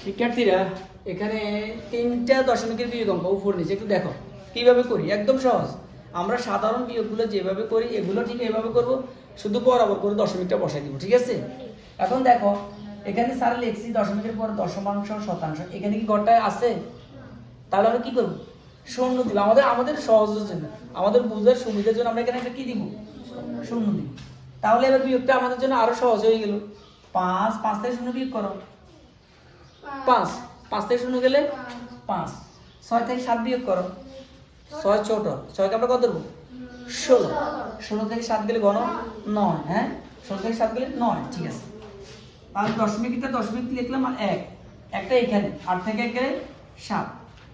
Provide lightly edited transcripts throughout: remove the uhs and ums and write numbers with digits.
শিক্ষার্থীরা এখানে তিনটা দশমিকের বিয়োগ অঙ্ক উপর নিচে একটু দেখো কিভাবে করি। একদম সহজ। আমরা সাধারণ বিয়োগগুলো যেভাবে করি এগুলো ঠিক এইভাবে করব, শুধু বরাবর করে দশমিকটা বসাই দিব। ঠিক আছে? এখন দেখো এখানে স্যার লিখছি দশমিকের পর দশমাংশ শতাংশ, এখানে কি ঘরটা আছে? তাহলে আমরা কি করব? শূন্য দিব। আমাদের সহজের জন্য, আমাদের বুঝার সুবিধার জন্য আমরা এখানে একটা কি দিব? শূন্য দিব। তাহলে এবার বিয়োগটা আমাদের জন্য আরো সহজ হয়ে গেল। 5 থেকে শূন্য বিয়োগ করো। 5 থেকে শূন্য গেলে 5। 6 থেকে 7 বিয়োগ করো। 6 ছোট, 6কে আমরা কত ধরবো? 16। 16 থেকে 7 গেলে গণ 9। হ্যাঁ, 16 থেকে 7 গেলে 9। ঠিক আছে, তাহলে দশমিক লিখলাম আর একটা এখানে, 8 থেকে 1 গেলে 7।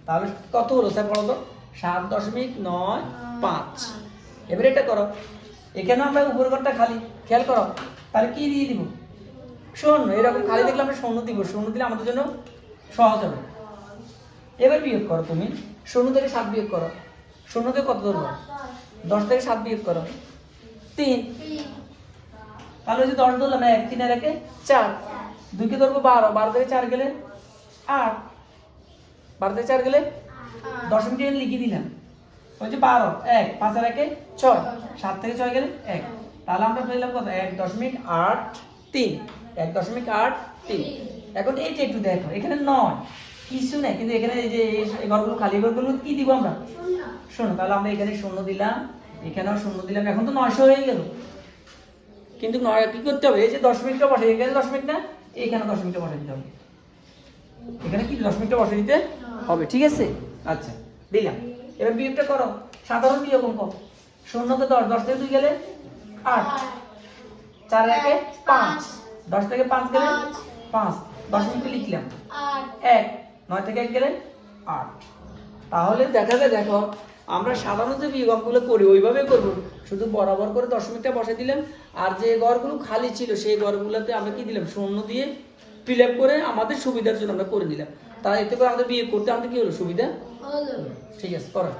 তাহলে কত হলো স্যার বলো তো? 7.95। এবারে এটা করো, এখানে আমরা উপর ঘরটা খালি, খেয়াল করো। তাহলে কি দিয়ে দিব? শূন্য। এরকম খালি দেখলে আমরা শূন্য দিব। শূন্য দিলে আমাদের জন্য সহজ হবে। এবার বিয়োগ করো তুমি। 0 থেকে 7 বিয়োগ করো। 0 থেকে কত ধরবো? 10 থেকে 7 বিয়োগ করো। 3। তাহলে ওই যে 10 ধরলাম 1, 3 আর 1 4। 2 কে ধরবো 12। 12 থেকে 4 গেলে 8। 12 থেকে 4 গেলে দশমিক লিখে দিলাম। ওই যে 12, 1, 5 আর 1 6। 7 থেকে 6 গেলে 1। তাহলে আমরা পেলাম কত? 1.83। 1.83। এখন এইটা একটু দেখো, এখানে 9 কিছু নেই, কিন্তু এখানে এই যে এই ঘরগুলো খালি, ঘরগুলো কি দিব আমরা? শূন্য। তাহলে আমরা এখানে শূন্য দিলাম, এখানেও শূন্য দিলাম। এখন তো 900 হয়ে গেল। কিন্তু 9 কি করতে হবে? এই যে দশমিকটা বসাই, এখানে দশমিক না, এইখানে দশমিকটা বসাই দিতে হবে। এখানে কি দশমিকটা বসাই দিতে হবে। ঠিক আছে? আচ্ছা, দিলাম। এবার বিয়োগটা করো, সাধারণ বিয়োগ অঙ্ক। 0 কে 10, 10 থেকে 2 গেলে 8। 4 আর 1 5। 10 থেকে 5 গেলে 5। দশমিকটা লিখলাম 1। 9 থেকে 1 গেলে 8। তাহলে দেখো আমরা সাধারণ যে বিয়োগ অঙ্কগুলো করি ওইভাবে করব, শুধু বরাবর করে দশমিকটা বসাই দিলাম। আর যে ঘরগুলো খালি ছিল সেই ঘরগুলোতে আমরা কি দিলাম? শূন্য দিয়ে ফিল আপ করে আমাদের সুবিধার জন্য আমরা করে নিলাম। তাহলে এতে করে আমাদের বিয়োগ করতে আমাদের কি হলো? সুবিধা হলো। ঠিক আছে, করো।